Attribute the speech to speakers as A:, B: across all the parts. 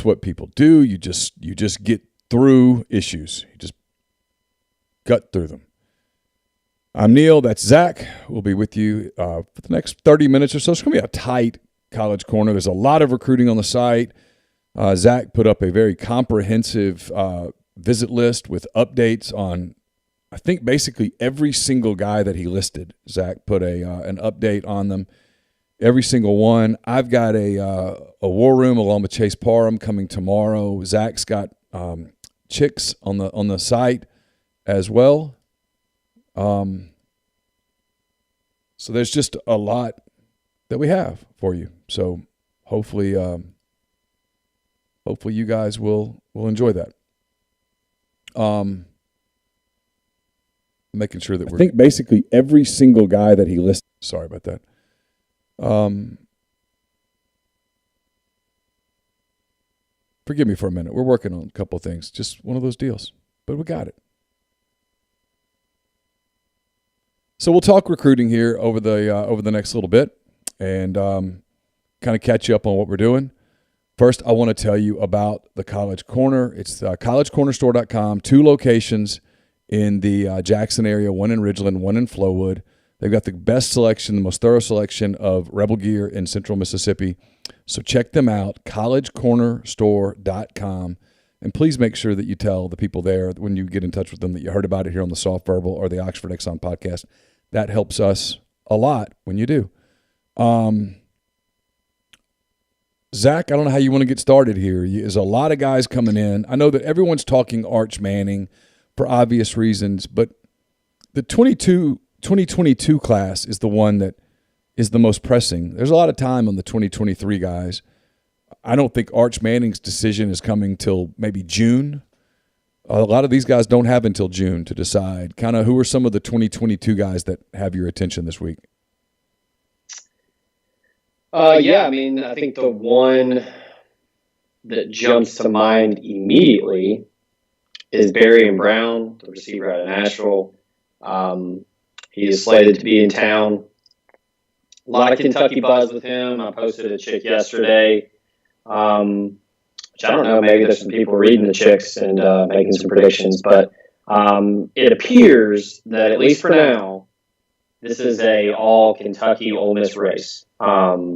A: That's what people do. You just get through issues. You just gut through them. I'm Neal. That's Zach. We'll be with you for the next 30 minutes or so. It's going to be a tight College Corner. There's a lot of recruiting on the site. Zach put up a very comprehensive visit list with updates on, I think, basically every single guy that he listed. Zach put an update on them, every single one. I've got a war room along with Chase Parham coming tomorrow. Zach's got chicks on the site as well. So there's just a lot that we have for you. So hopefully you guys will enjoy that. Making sure that I think basically every single guy that he listed. Sorry about that. Forgive me for a minute. We're working on a couple of things. Just one of those deals, but we got it. So we'll talk recruiting here over the next little bit, and kind of catch you up on what we're doing. First, I want to tell you about the College Corner. It's collegecornerstore.com. 2 locations in the Jackson area, one in Ridgeland, one in Flowood. They've got the best selection, the most thorough selection of Rebel gear in Central Mississippi. So check them out, collegecornerstore.com. And please make sure that you tell the people there when you get in touch with them that you heard about it here on the Soft Verbal or the Oxford Exxon podcast. That helps us a lot when you do. Zach, I don't know how you want to get started here. There's a lot of guys coming in. I know that everyone's talking Arch Manning for obvious reasons, but the 2022 class is the one that is the most pressing. There's a lot of time on the 2023 guys. I don't think Arch Manning's decision is coming till maybe June. A lot of these guys don't have until June to decide. Kind of who are some of the 2022 guys that have your attention this week?
B: Yeah, I mean, I think the one that jumps to mind immediately is Barry Brown, the receiver out of Nashville. He is slated to be in town. A lot of Kentucky buzz with him. I posted a chick yesterday. Which I don't know, maybe there's some people reading the chicks and making some predictions, but it appears that, at least for now, this is a all Kentucky Ole Miss race. Not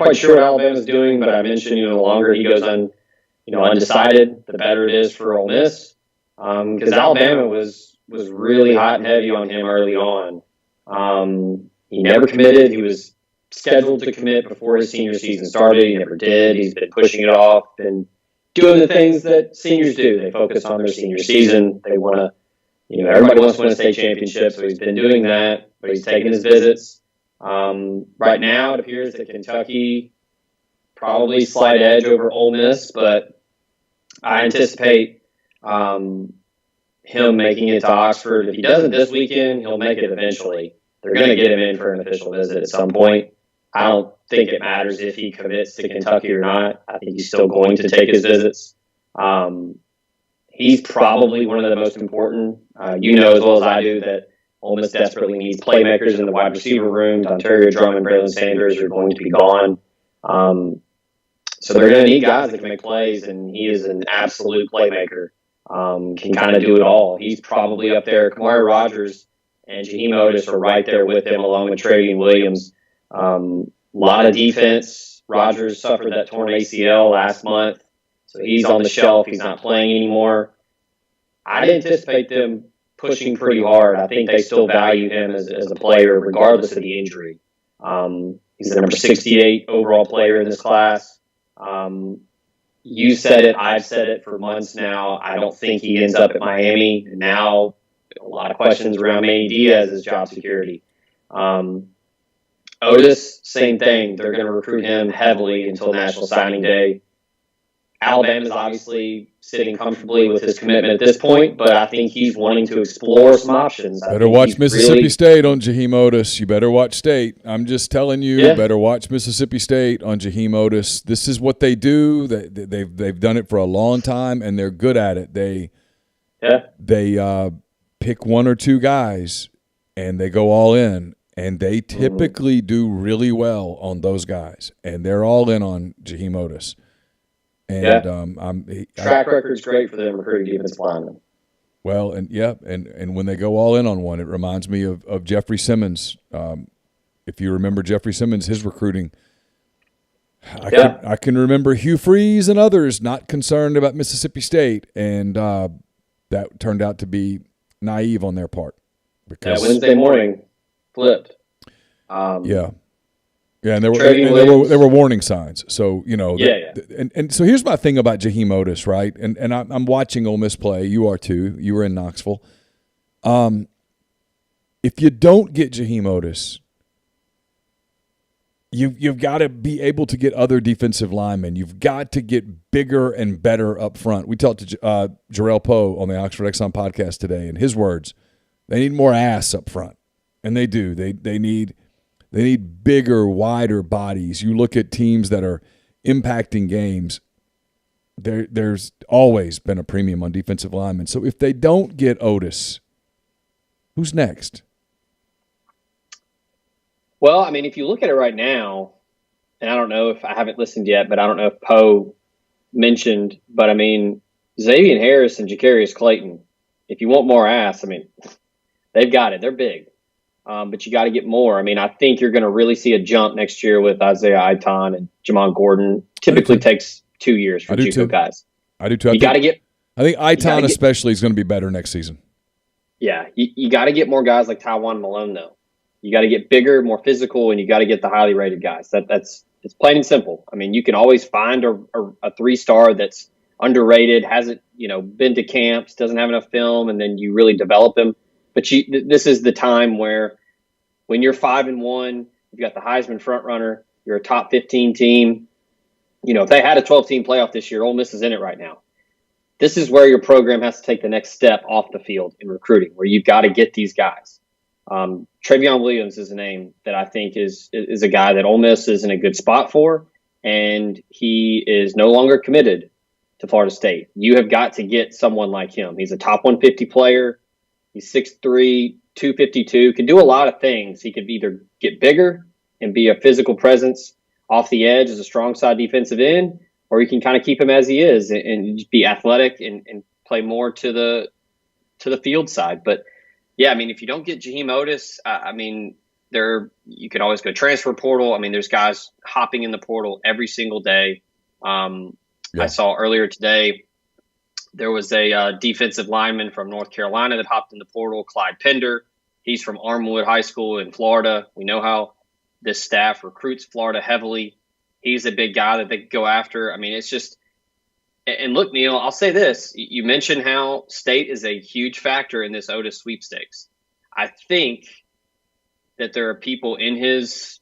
B: quite sure what Alabama's doing, but I mentioned, the longer he goes undecided, the better it is for Ole Miss. Because Alabama was really hot and heavy on him early on. He never committed. He was scheduled to commit before his senior season started. He never did. He's been pushing it off and doing the things that seniors do. They focus on their senior season. They want to, everybody wants to win a state championship, so he's been doing that, but he's taking his visits. Right now, it appears that Kentucky probably slight edge over Ole Miss, but I anticipate him making it to Oxford. If he doesn't this weekend, he'll make it eventually. They're going to get him in for an official visit at some point. I don't think it matters if he commits to Kentucky or not. I think he's still going to take his visits. He's probably one of the most important. You know as well as I do that Ole Miss desperately needs playmakers in the wide receiver room. Ontario Drummond, Braylon Sanders are going to be gone. So they're going to need guys that can make plays, and he is an absolute playmaker. Can kind of do it all. He's probably up there. Kamari Rogers and Jaheim Otis are right there with him, along with Travian Williams. A lot of defense. Rogers suffered that torn ACL last month, so he's on the shelf. He's not playing anymore. I anticipate them pushing pretty hard. I think they still value him as a player, regardless of the injury. He's the number 68 overall player in this class. You said it. I've said it for months now. I don't think he ends up at Miami. And now a lot of questions around Manny Diaz's job security. Otis, same thing. They're going to recruit him heavily until National Signing Day. Alabama's obviously sitting comfortably with his commitment at this point, but I think he's wanting to explore some options.
A: Better watch Mississippi State on Jaheim Otis. You better watch State. I'm just telling you, better watch Mississippi State on Jaheim Otis. This is what they do. They've done it for a long time, and they're good at it. They pick one or two guys, and they go all in. And they typically do really well on those guys. And they're all in on Jaheim Otis. And
B: track record's great for them recruiting defensive linemen.
A: Well, and when they go all in on one, it reminds me of Jeffrey Simmons. If you remember Jeffrey Simmons, his recruiting. I can remember Hugh Freeze and others not concerned about Mississippi State, and that turned out to be naive on their part.
B: Because Wednesday morning flipped.
A: Yeah, and there were warning signs. So and so here's my thing about Jaheim Otis, right? And I'm watching Ole Miss play. You are too. You were in Knoxville. If you don't get Jaheim Otis, you've got to be able to get other defensive linemen. You've got to get bigger and better up front. We talked to Jarrell Poe on the Oxford Exxon podcast today, and his words: they need more ass up front, and they do. They need bigger, wider bodies. You look at teams that are impacting games, there's always been a premium on defensive linemen. So if they don't get Otis, who's next?
B: Well, I mean, if you look at it right now, and I don't know if I haven't listened yet, but I don't know if Poe mentioned, but I mean, Xavier Harris and Jacarius Clayton, if you want more ass, I mean, they've got it. They're big. But you got to get more. I mean, I think you're going to really see a jump next year with Isaiah Iton and Jamon Gordon. Typically takes 2 years for JUCO guys.
A: I do too. I think Iton especially is going to be better next season.
B: Yeah, you got to get more guys like Tywan Malone, though. You got to get bigger, more physical, and you got to get the highly rated guys. It's plain and simple. I mean, you can always find a 3-star that's underrated, hasn't been to camps, doesn't have enough film, and then you really develop him. But this is the time where when you're 5-1, you've got the Heisman front runner, you're a top 15 team. If they had a 12-team playoff this year, Ole Miss is in it right now. This is where your program has to take the next step off the field in recruiting, where you've got to get these guys. Travion Williams is a name that I think is a guy that Ole Miss is in a good spot for, and he is no longer committed to Florida State. You have got to get someone like him. He's a top 150 player. He's 6'3", 252, can do a lot of things. He could either get bigger and be a physical presence off the edge as a strong side defensive end, or you can kind of keep him as he is and just be athletic and play more to the field side. But yeah, I mean, if you don't get Jaheim Otis, I mean, you could always go transfer portal. I mean, there's guys hopping in the portal every single day. I saw earlier today, there was a defensive lineman from North Carolina that hopped in the portal, Clyde Pender. He's from Armwood High School in Florida. We know how this staff recruits Florida heavily. He's a big guy that they could go after. I mean, it's just – and look, Neal, I'll say this. You mentioned how State is a huge factor in this Otis sweepstakes. I think that there are people in his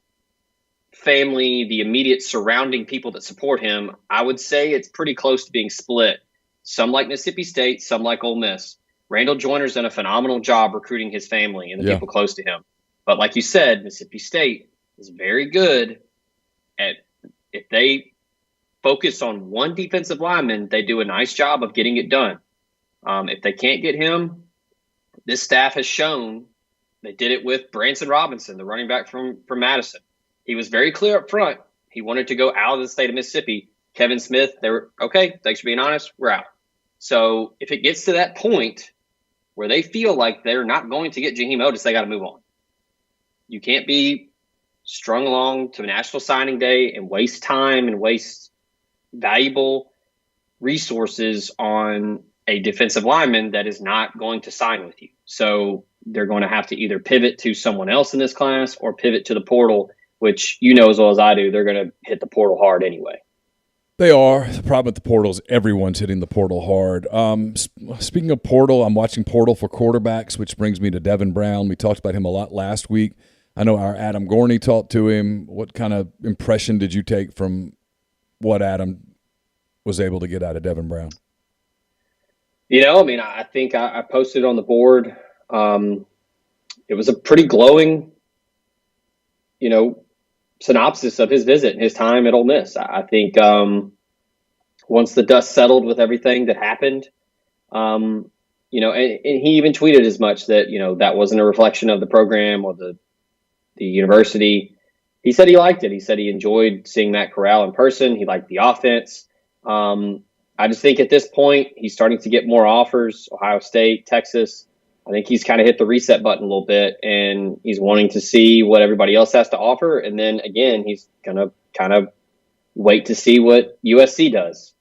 B: family, the immediate surrounding people that support him. I would say it's pretty close to being split. Some like Mississippi State, some like Ole Miss. Randall Joyner's done a phenomenal job recruiting his family and the people close to him. But like you said, Mississippi State is very good at, if they focus on one defensive lineman, they do a nice job of getting it done. If they can't get him, this staff has shown they did it with Branson Robinson, the running back from Madison. He was very clear up front. He wanted to go out of the state of Mississippi. Kevin Smith, they were, okay, thanks for being honest, we're out. So if it gets to that point where they feel like they're not going to get Jaheim Otis, they got to move on. You can't be strung along to National Signing Day and waste time and waste valuable resources on a defensive lineman that is not going to sign with you. So they're going to have to either pivot to someone else in this class or pivot to the portal, which you know as well as I do, they're going to hit the portal hard anyway.
A: They are. The problem with the portal is everyone's hitting the portal hard. Speaking of portal, I'm watching portal for quarterbacks, which brings me to Devin Brown. We talked about him a lot last week. I know our Adam Gorney talked to him. What kind of impression did you take from what Adam was able to get out of Devin Brown?
B: I mean, I think I posted on the board. It was a pretty glowing, synopsis of his visit and his time at Ole Miss. I think once the dust settled with everything that happened, and he even tweeted as much that, that wasn't a reflection of the program or the university. He said he liked it. He said he enjoyed seeing Matt Corral in person. He liked the offense. I just think at this point he's starting to get more offers. Ohio State, Texas. I think he's kind of hit the reset button a little bit, and he's wanting to see what everybody else has to offer. And then again, he's gonna kind of wait to see what USC does.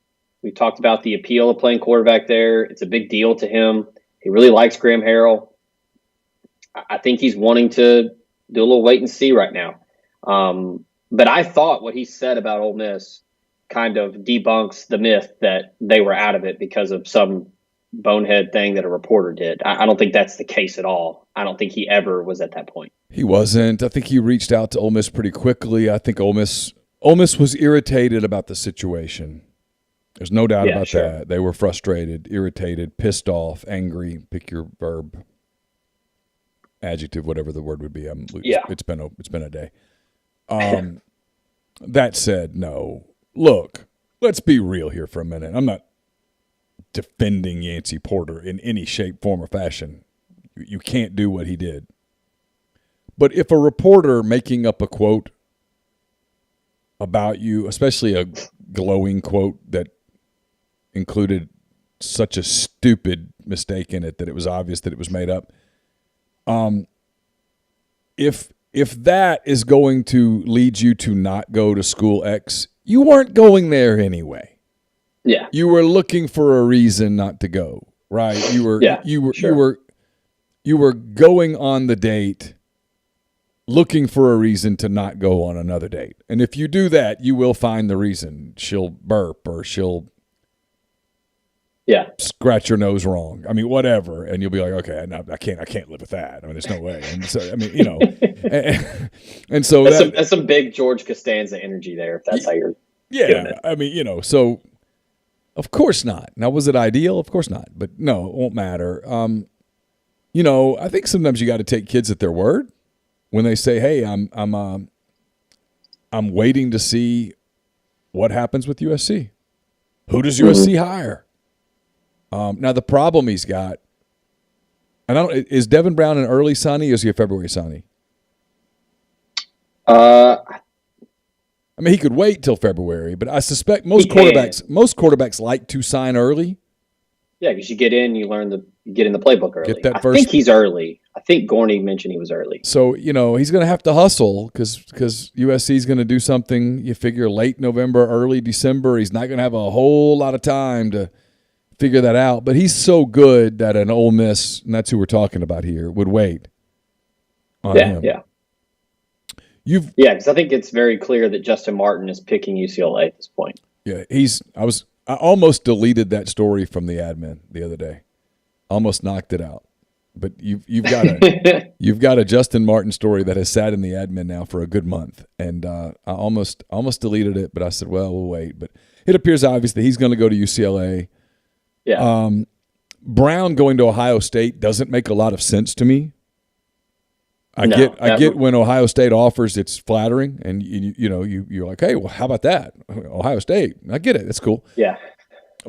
B: We talked about the appeal of playing quarterback there. It's a big deal to him. He really likes Graham Harrell. I think he's wanting to do a little wait and see right now. But I thought what he said about Ole Miss kind of debunks the myth that they were out of it because of some bonehead thing that a reporter did. I don't think that's the case at all. I don't think he ever was at that point.
A: He wasn't. I think he reached out to Ole Miss pretty quickly. I think Ole Miss was irritated about the situation. There's no doubt about that. They were frustrated, irritated, pissed off, angry. Pick your verb, adjective, whatever the word would be. It's been a day. That said, no. Look, let's be real here for a minute. I'm not defending Yancey Porter in any shape, form, or fashion. You can't do what he did. But if a reporter making up a quote about you, especially a glowing quote that included such a stupid mistake in it that it was obvious that it was made up, if that is going to lead you to not go to school X, you weren't going there anyway.
B: Yeah.
A: You were looking for a reason not to go, right? You were going on the date looking for a reason to not go on another date. And if you do that, you will find the reason. She'll burp or she'll scratch your nose wrong. I mean, whatever. And you'll be like, okay, no, I can't live with that. I mean, there's no way. And so, I mean, and so
B: that's some big George Costanza energy there. If that's how you're doing it.
A: I mean, so of course not. Now, was it ideal? Of course not. But no, it won't matter. I think sometimes you got to take kids at their word when they say, "Hey, I'm waiting to see what happens with USC. Who does USC hire?" Now the problem he's got, is Devin Brown an early signee or is he a February signee? I mean, he could wait till February, but I suspect most quarterbacks like to sign early.
B: Yeah, because you get in, you get in the playbook early. I think he's early. I think Gorney mentioned he was early.
A: So, he's going to have to hustle because USC is going to do something, you figure, late November, early December. He's not going to have a whole lot of time to figure that out. But he's so good that an Ole Miss, and that's who we're talking about here, would wait on him.
B: Yeah. Because I think it's very clear that Justin Martin is picking UCLA at this point.
A: Yeah, I almost deleted that story from the admin the other day. Almost knocked it out. But you've got a Justin Martin story that has sat in the admin now for a good month, and I almost deleted it, but I said, well, we'll wait. But it appears obvious that he's going to go to UCLA.
B: Yeah.
A: Brown going to Ohio State doesn't make a lot of sense to me. I get when Ohio State offers, it's flattering, and you're like, hey, well, how about that? Ohio State, I get it, that's cool.
B: Yeah.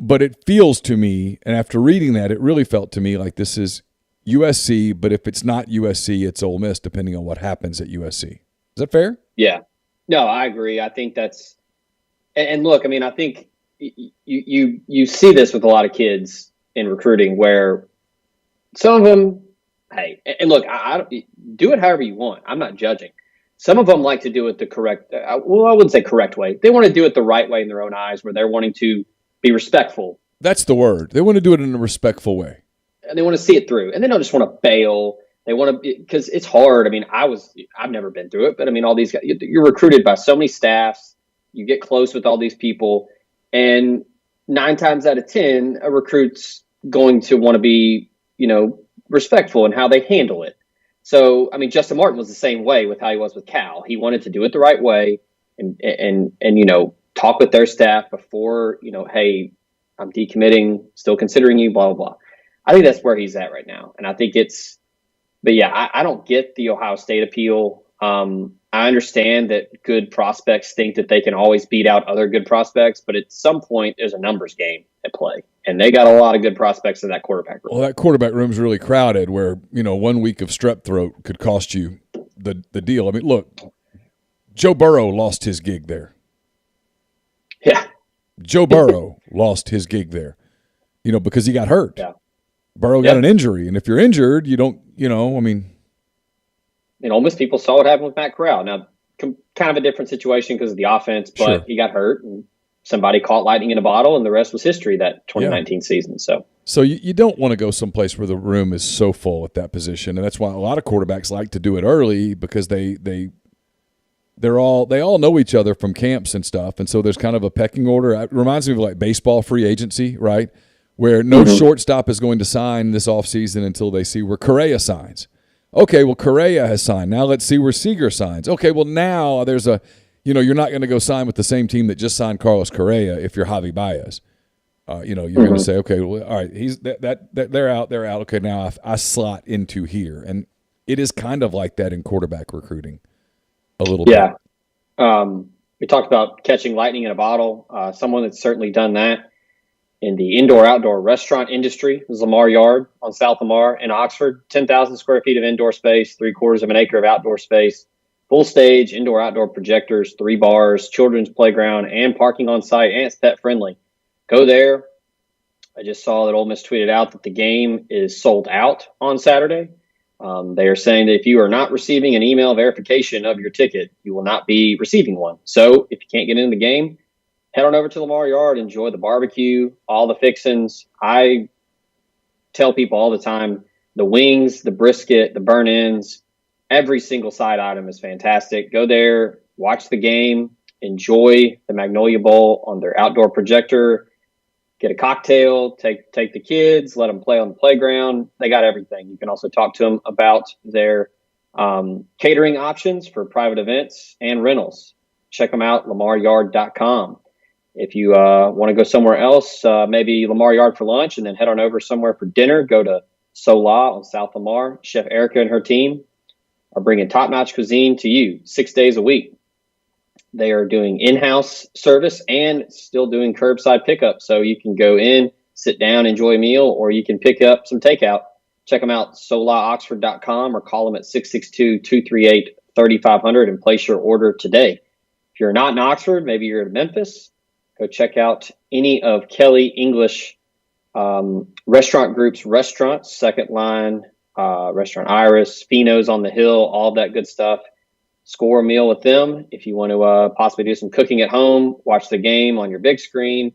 A: But it feels to me, and after reading that, it really felt to me like this is USC, but if it's not USC, it's Ole Miss, depending on what happens at USC. Is that fair?
B: Yeah. No, I agree. I think that's – and look, I mean, I think you see this with a lot of kids in recruiting where some of them – hey, and look, I do it however you want. I'm not judging. Some of them like to do it the correct – I wouldn't say correct way. They want to do it the right way in their own eyes where they're wanting to be respectful.
A: That's the word. They want to do it in a respectful way.
B: And they want to see it through. And they don't just want to bail. They want to – because it's hard. I mean, I've never been through it. But, I mean, all these guys – you're recruited by so many staffs. You get close with all these people. And 9 times out of 10, a recruit's going to want to be, respectful in how they handle it. So, I mean, Justin Martin was the same way with how he was with Cal. He wanted to do it the right way and talk with their staff before, hey, I'm decommitting, still considering you, blah, blah, blah. I think that's where he's at right now. And I think but yeah, I don't get the Ohio State appeal. I understand that good prospects think that they can always beat out other good prospects, but at some point there's a numbers game at play. And they got a lot of good prospects in that quarterback room.
A: Well, that quarterback room's really crowded where, 1 week of strep throat could cost you the deal. I mean, look, Joe Burrow lost his gig there.
B: Yeah.
A: Joe Burrow lost his gig there, because he got hurt.
B: Yeah.
A: Burrow got an injury, and if you're injured, you don't, And
B: Ole Miss people saw what happened with Matt Corral. Now, kind of a different situation because of the offense, but he got hurt, and somebody caught lightning in a bottle, and the rest was history that 2019 season.
A: So you don't want to go someplace where the room is so full at that position, and that's why a lot of quarterbacks like to do it early because they all know each other from camps and stuff, and so there's kind of a pecking order. It reminds me of like baseball free agency, right? Where no shortstop is going to sign this offseason until they see where Correa signs. Okay, well, Correa has signed. Now let's see where Seager signs. Okay, well, now there's you're not going to go sign with the same team that just signed Carlos Correa if you're Javi Baez. You're going to say, okay, well, all right, he's they're out. Okay, now I slot into here, and it is kind of like that in quarterback recruiting, a little bit.
B: Yeah, we talked about catching lightning in a bottle. Someone that's certainly done that in the indoor-outdoor restaurant industry is Lamar Yard on South Lamar in Oxford. 10,000 square feet of indoor space, 3/4 of an acre of outdoor space, full stage, indoor-outdoor projectors, 3 bars, children's playground, and parking on site, and it's pet-friendly. Go there. I just saw that Ole Miss tweeted out that the game is sold out on Saturday. They are saying that if you are not receiving an email verification of your ticket, you will not be receiving one. So if you can't get into the game, head on over to Lamar Yard, enjoy the barbecue, all the fixins. I tell people all the time, the wings, the brisket, the burn-ins, every single side item is fantastic. Go there, watch the game, enjoy the Magnolia Bowl on their outdoor projector, get a cocktail, take the kids, let them play on the playground. They got everything. You can also talk to them about their catering options for private events and rentals. Check them out, lamaryard.com. If you want to go somewhere else, maybe Lamar Yard for lunch and then head on over somewhere for dinner, go to Sola on South Lamar. Chef Erica and her team are bringing top-notch cuisine to you 6 days a week. They are doing in-house service and still doing curbside pickup. So you can go in, sit down, enjoy a meal, or you can pick up some takeout. Check them out, solaoxford.com, or call them at 662-238-3500 and place your order today. If you're not in Oxford, maybe you're in Memphis, go check out any of Kelly English Restaurant Group's restaurants, Second Line, Restaurant Iris, Fino's on the Hill, all that good stuff. Score a meal with them. If you want to possibly do some cooking at home, watch the game on your big screen.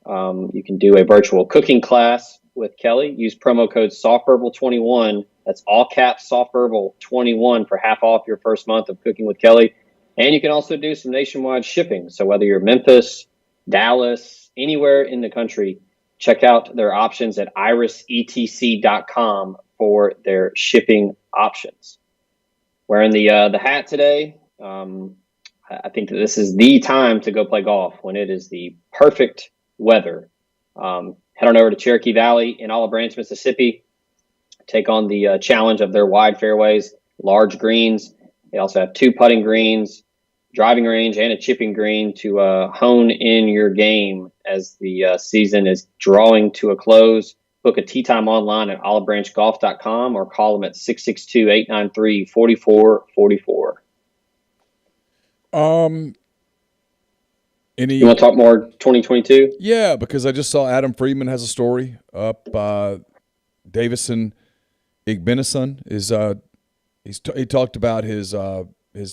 B: You can do a virtual cooking class with Kelly. Use promo code SoftVerbal21. That's all caps SoftVerbal21 for half off your first month of cooking with Kelly. And you can also do some nationwide shipping. So whether you're Memphis, Dallas, anywhere in the country, check out their options at irisetc.com for their shipping options. Wearing the hat today. I think that this is the time to go play golf when it is the perfect weather. Head on over to Cherokee Valley in Olive Branch, Mississippi. Take on the challenge of their wide fairways, large greens. They also have 2 putting greens, driving range, and a chipping green to hone in your game as the season is drawing to a close. Book a tee time online at olivebranchgolf.com or call them at 662-893-4444. You want to talk more 2022?
A: Yeah, because I just saw Adam Friedman has a story up. Davison Igbenison is he talked about his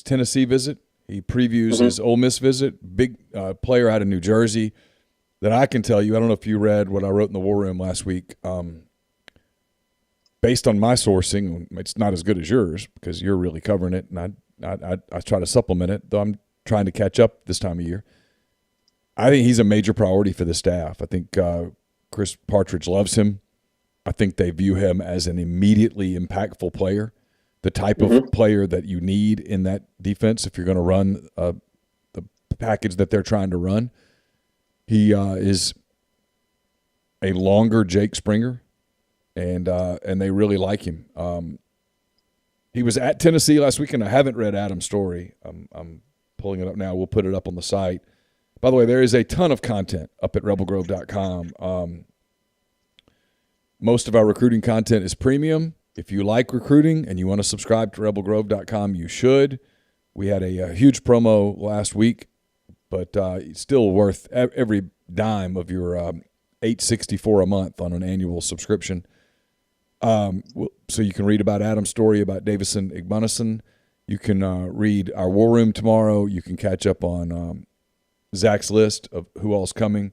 A: Tennessee visit. He previews his Ole Miss visit. Big player out of New Jersey. That I can tell you, I don't know if you read what I wrote in the War Room last week. Based on my sourcing, it's not as good as yours because you're really covering it, and I try to supplement it, though I'm trying to catch up this time of year. I think he's a major priority for the staff. I think Chris Partridge loves him. I think they view him as an immediately impactful player, the type of player that you need in that defense if you're going to run the package that they're trying to run. He is a longer Jake Springer, and they really like him. He was at Tennessee last week, and I haven't read Adam's story. I'm pulling it up now. We'll put it up on the site. By the way, there is a ton of content up at rebelgrove.com. Most of our recruiting content is premium. If you like recruiting and you want to subscribe to rebelgrove.com, you should. We had a huge promo last week. But it's still worth every dime of your $864 a month on an annual subscription. So you can read about Adam's story about Davison Igbonason. You can read our War Room tomorrow. You can catch up on Zach's list of who all's coming.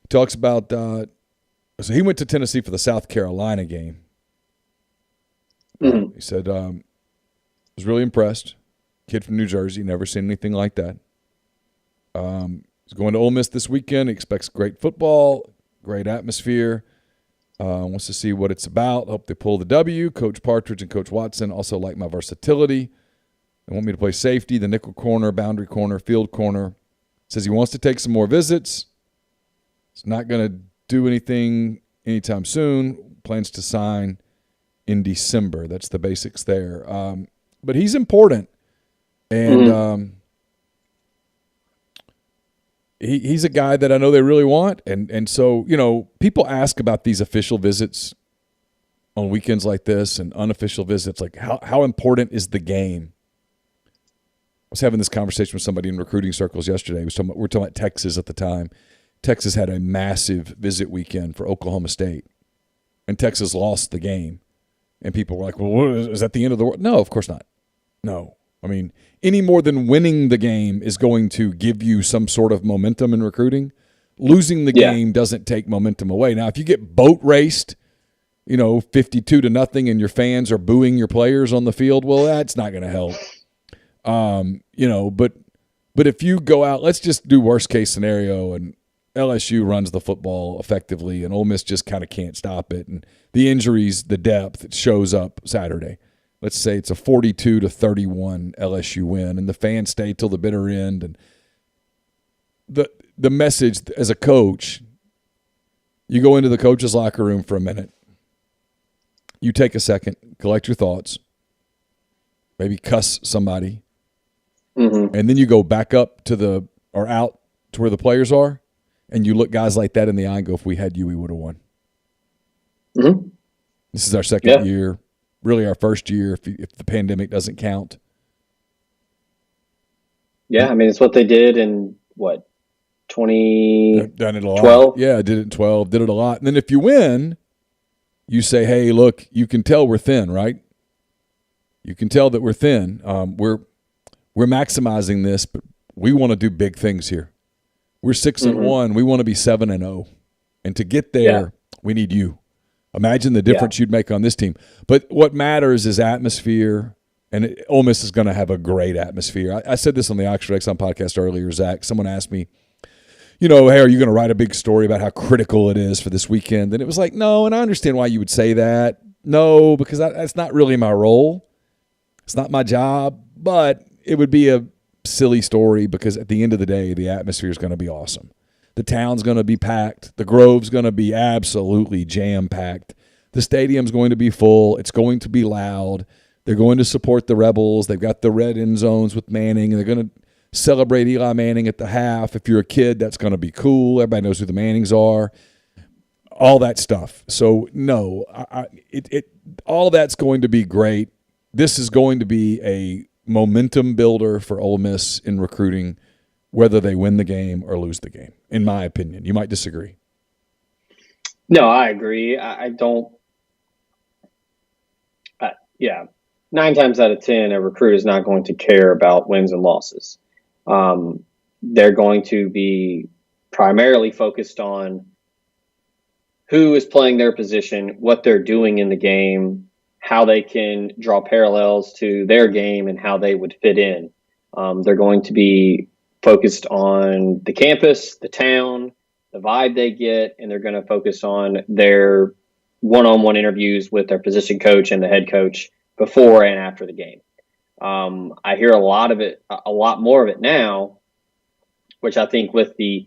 A: He talks about so he went to Tennessee for the South Carolina game. He said was really impressed. Kid from New Jersey, never seen anything like that. He's going to Ole Miss this weekend. He expects great football, great atmosphere. Wants to see what it's about. Hope they pull the W. Coach Partridge and Coach Watson also like my versatility. They want me to play safety, the nickel corner, boundary corner, field corner. Says he wants to take some more visits. He's not going to do anything anytime soon. Plans to sign in December. That's the basics there. But he's important. And he's a guy that I know they really want. And so, people ask about these official visits on weekends like this and unofficial visits. Like, how important is the game? I was having this conversation with somebody in recruiting circles yesterday. We were talking about Texas at the time. Texas had a massive visit weekend for Oklahoma State, and Texas lost the game. And people were like, well, is that the end of the world? No, of course not. No. I mean, any more than winning the game is going to give you some sort of momentum in recruiting. Losing the game doesn't take momentum away. Now, if you get boat raced, 52-0, and your fans are booing your players on the field, well, that's not going to help. But if you go out, let's just do worst case scenario, and LSU runs the football effectively, and Ole Miss just kind of can't stop it, and the injuries, the depth, it shows up Saturday. Let's say it's a 42-31 LSU win, and the fans stay till the bitter end. And the message as a coach, you go into the coach's locker room for a minute. You take a second, collect your thoughts, maybe cuss somebody, and then you go back up out to where the players are, and you look guys like that in the eye and go, if we had you, we would have won. This is our second year. Really our first year if the pandemic doesn't count.
B: Yeah, I mean, it's what they did in, 2012?
A: Done it a lot. Yeah, I did it in 12, did it a lot. And then if you win, you say, hey, look, you can tell we're thin, right? You can tell that we're thin. We're maximizing this, but we want to do big things here. We're 6-1. We want to be 7-0. And to get there, we need you. Imagine the difference you'd make on this team. But what matters is atmosphere, and Ole Miss is going to have a great atmosphere. I said this on the Oxford Exxon podcast earlier, Zach. Someone asked me, hey, are you going to write a big story about how critical it is for this weekend? And it was like, no, and I understand why you would say that. No, because that's not really my role. It's not my job, but it would be a silly story because at the end of the day, the atmosphere is going to be awesome. The town's going to be packed. The Grove's going to be absolutely jam-packed. The stadium's going to be full. It's going to be loud. They're going to support the Rebels. They've got the red end zones with Manning. They're going to celebrate Eli Manning at the half. If you're a kid, that's going to be cool. Everybody knows who the Mannings are. All that stuff. So, no, all that's going to be great. This is going to be a momentum builder for Ole Miss in recruiting, whether they win the game or lose the game, in my opinion. You might disagree.
B: No, I agree. I don't. 9 times out of 10, a recruit is not going to care about wins and losses. They're going to be primarily focused on who is playing their position, what they're doing in the game, how they can draw parallels to their game, and how they would fit in. They're going to be focused on the campus, the town, the vibe they get, and they're going to focus on their one-on-one interviews with their position coach and the head coach before and after the game. I hear a lot more of it now, which I think with the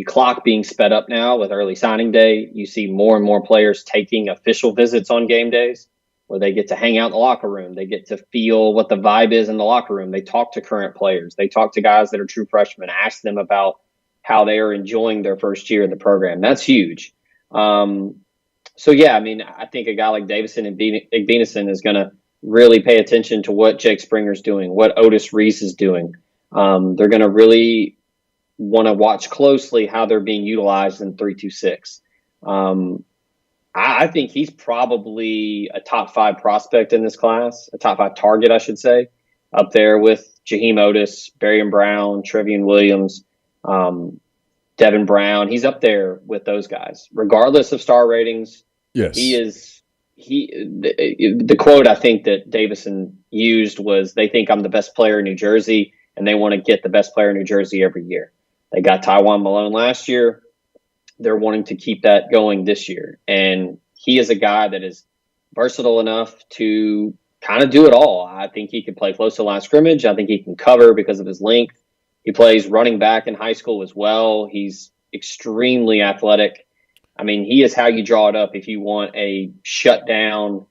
B: clock being sped up now with early signing day, you see more and more players taking official visits on game days where they get to hang out in the locker room. They get to feel what the vibe is in the locker room. They talk to current players. They talk to guys that are true freshmen, ask them about how they are enjoying their first year in the program. That's huge. I think a guy like Davison and Igbonason is going to really pay attention to what Jake Springer's doing, what Otis Reese is doing. They're going to really want to watch closely how they're being utilized in 3-2-6. I think he's probably a top 5 prospect in this class, a top 5 target, I should say, up there with Jaheim Otis, Barian Brown, Trevion Williams, Devin Brown. He's up there with those guys, regardless of star ratings.
A: Yes,
B: he is. The quote I think that Davison used was, "They think I'm the best player in New Jersey, and they want to get the best player in New Jersey every year." They got Tywan Malone last year. They're wanting to keep that going this year. And he is a guy that is versatile enough to kind of do it all. I think he can play close to the line of scrimmage. I think he can cover because of his length. He plays running back in high school as well. He's extremely athletic. I mean, he is how you draw it up if you want a shutdown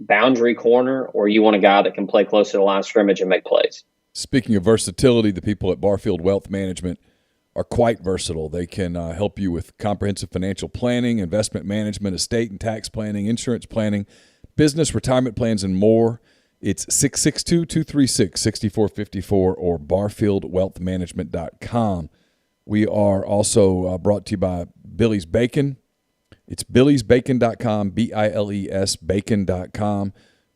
B: boundary corner or you want a guy that can play close to the line of scrimmage and make plays.
A: Speaking of versatility, the people at Barfield Wealth Management are quite versatile. They can help you with comprehensive financial planning, investment management, estate and tax planning, insurance planning, business, retirement plans, and more. It's 662-236-6454 or barfieldwealthmanagement.com. We are also brought to you by Billy's Bacon. It's billysbacon.com, B-I-L-E-S, bacon.com.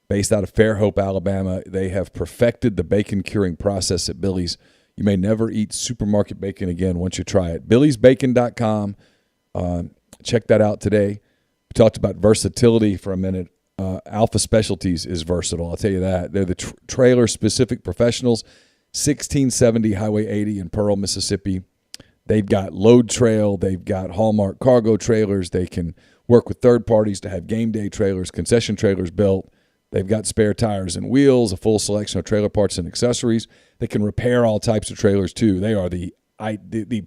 A: Based out of Fairhope, Alabama. They have perfected the bacon curing process at Billy's. You may never eat supermarket bacon again once you try it. billysbacon.com. Check that out today. We talked about versatility for a minute. Alpha Specialties is versatile, I'll tell you that. They're the trailer-specific professionals, 1670 Highway 80 in Pearl, Mississippi. They've got load trail. They've got Hallmark cargo trailers. They can work with third parties to have game day trailers, concession trailers built. They've got spare tires and wheels, a full selection of trailer parts and accessories. They can repair all types of trailers, too. They are the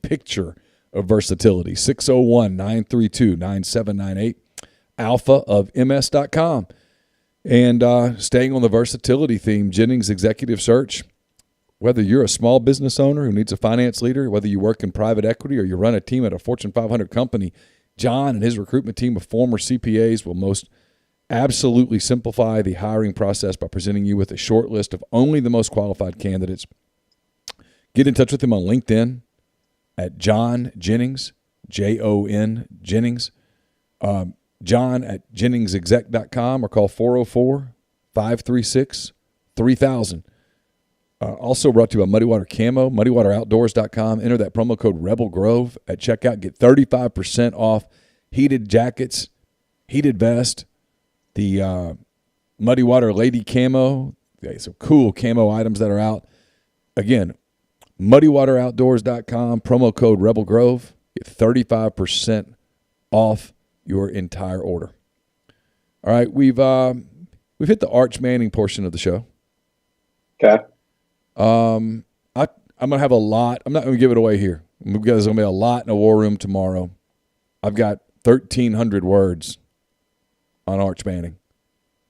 A: picture of versatility. 601-932-9798, alphaofms.com. And staying on the versatility theme, Jennings Executive Search. Whether you're a small business owner who needs a finance leader, whether you work in private equity or you run a team at a Fortune 500 company, John and his recruitment team of former CPAs will most absolutely simplify the hiring process by presenting you with a short list of only the most qualified candidates. Get in touch with him on LinkedIn at John Jennings, Jon Jennings, John at JenningsExec.com, or call 404-536-3000. Also brought to you by Muddy Water Camo, MuddyWaterOutdoors.com. Enter that promo code Rebel Grove at checkout. Get 35% off heated jackets, heated vest, the Muddy Water Lady Camo. Some cool camo items that are out. Again, MuddyWaterOutdoors.com, promo code Rebel Grove. Get 35% off your entire order. All right, we've hit the Arch Manning portion of the show.
B: Okay.
A: I'm gonna have a lot. I'm not gonna give it away here because there's gonna be a lot in the war room tomorrow. I've got 1,300 words on Arch Manning,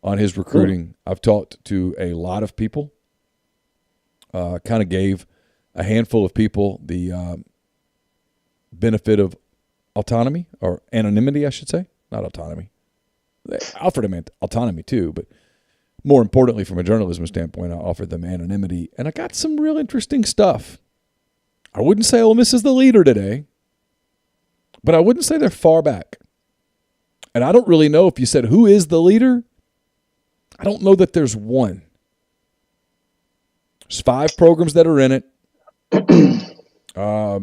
A: on his recruiting. I've talked to a lot of people. Kind of gave a handful of people the benefit of autonomy, or anonymity, I should say. Not autonomy. I offered them autonomy too, but more importantly, from a journalism standpoint, I offered them anonymity, and I got some real interesting stuff. I wouldn't say Ole Miss is the leader today, but I wouldn't say they're far back. And I don't really know if you said who is the leader. I don't know that there's one. There's 5 programs that are in it. I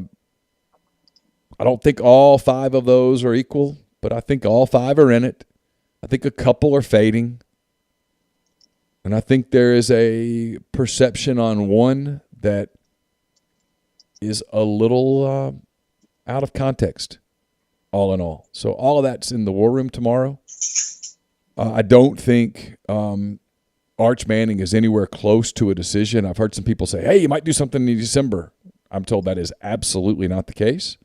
A: don't think all 5 of those are equal, but I think all 5 are in it. I think a couple are fading. And I think there is a perception on one that is a little out of context, all in all. So all of that's in the war room tomorrow. I don't think Arch Manning is anywhere close to a decision. I've heard some people say, hey, you might do something in December. I'm told that is absolutely not the case.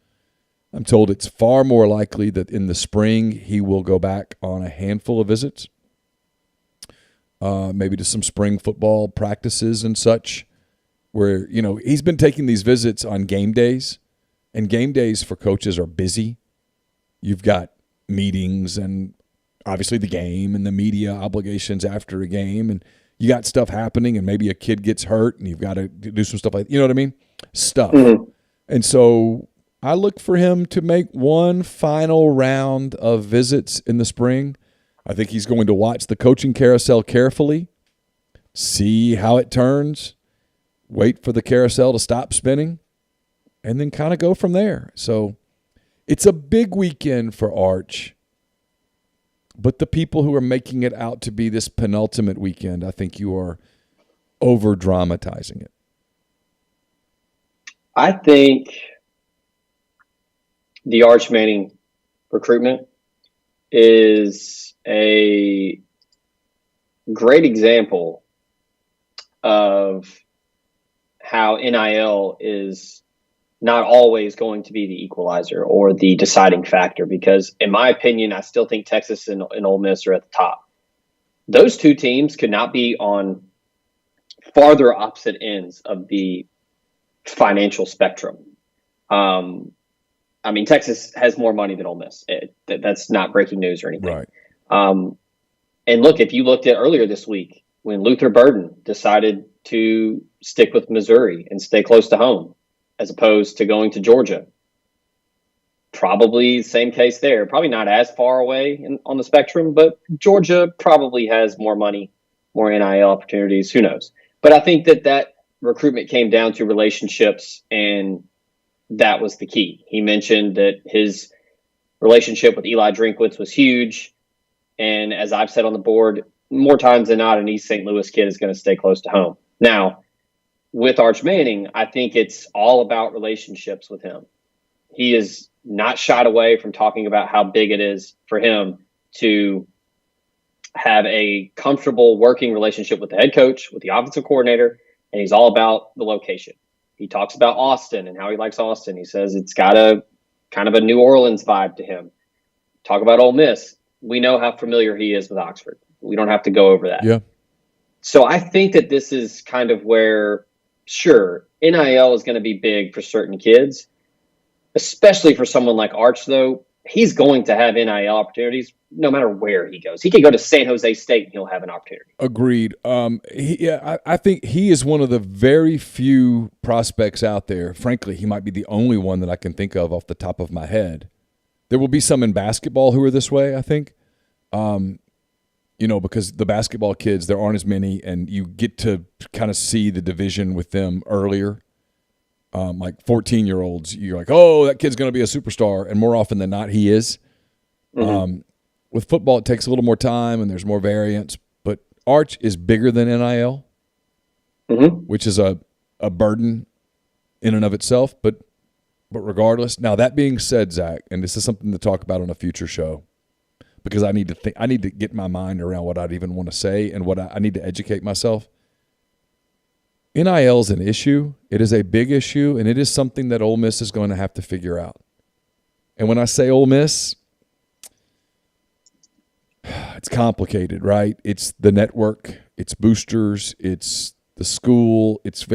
A: I'm told it's far more likely that in the spring he will go back on a handful of visits, maybe to some spring football practices and such, where, you know, he's been taking these visits on game days, and game days for coaches are busy. You've got meetings and obviously the game and the media obligations after a game, and you got stuff happening, and maybe a kid gets hurt and you've got to do some stuff like, you know what I mean? Stuff. Mm-hmm. And so I look for him to make one final round of visits in the spring. I think he's going to watch the coaching carousel carefully, see how it turns, wait for the carousel to stop spinning, and then kind of go from there. So it's a big weekend for Arch, but the people who are making it out to be this penultimate weekend, I think you are over-dramatizing it.
B: I think the Arch Manning recruitment is a great example of how NIL is not always going to be the equalizer or the deciding factor, because in my opinion, I still think Texas and Ole Miss are at the top. Those two teams could not be on farther opposite ends of the financial spectrum. I mean, Texas has more money than Ole Miss. That's not breaking news or anything.
A: Right.
B: And look, if you looked at earlier this week when Luther Burden decided to stick with Missouri and stay close to home as opposed to going to Georgia, probably the same case there. Probably not as far away on the spectrum, but Georgia probably has more money, more NIL opportunities. Who knows? But I think that recruitment came down to relationships, and that was the key. He mentioned that his relationship with Eli Drinkwitz was huge. And as I've said on the board, more times than not, an East St. Louis kid is going to stay close to home. Now, with Arch Manning, I think it's all about relationships with him. He is not shied away from talking about how big it is for him to have a comfortable working relationship with the head coach, with the offensive coordinator, and he's all about the location. He talks about Austin and how he likes Austin. He says it's got a kind of a New Orleans vibe to him. Talk about Ole Miss. We know how familiar he is with Oxford. We don't have to go over that.
A: Yeah.
B: So I think that this is kind of where, sure, NIL is going to be big for certain kids, especially for someone like Arch, though. He's going to have NIL opportunities no matter where he goes. He could go to San Jose State and he'll have an opportunity.
A: Agreed. I think he is one of the very few prospects out there. Frankly, he might be the only one that I can think of off the top of my head. There will be some in basketball who are this way, I think. Because the basketball kids, there aren't as many, and you get to kind of see the division with them earlier. Like 14-year-olds, you're like, oh, that kid's going to be a superstar, and more often than not, he is. Mm-hmm. With football, it takes a little more time, and there's more variance. But Arch is bigger than NIL,
B: mm-hmm.
A: which is a burden in and of itself. But regardless, now that being said, Zach, and this is something to talk about on a future show, because I need to get my mind around what I'd even want to say and what I need to educate myself. NIL is an issue. It is a big issue, and it is something that Ole Miss is going to have to figure out. And when I say Ole Miss, it's complicated, right? It's the network, it's boosters, it's the school, it's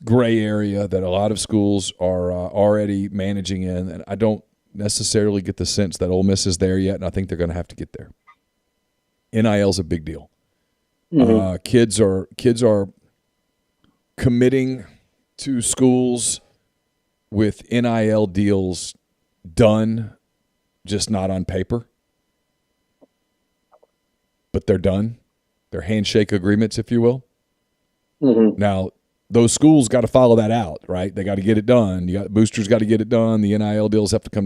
A: gray area that a lot of schools are already managing in, and I don't necessarily get the sense that Ole Miss is there yet, and I think they're going to have to get there. NIL is a big deal. Mm-hmm. Kids are committing to schools with NIL deals done, just not on paper. But they're done. They're handshake agreements, if you will.
B: Mm-hmm.
A: Now, those schools got to follow that out, right? They got to get it done. Boosters got to get it done. The NIL deals have to come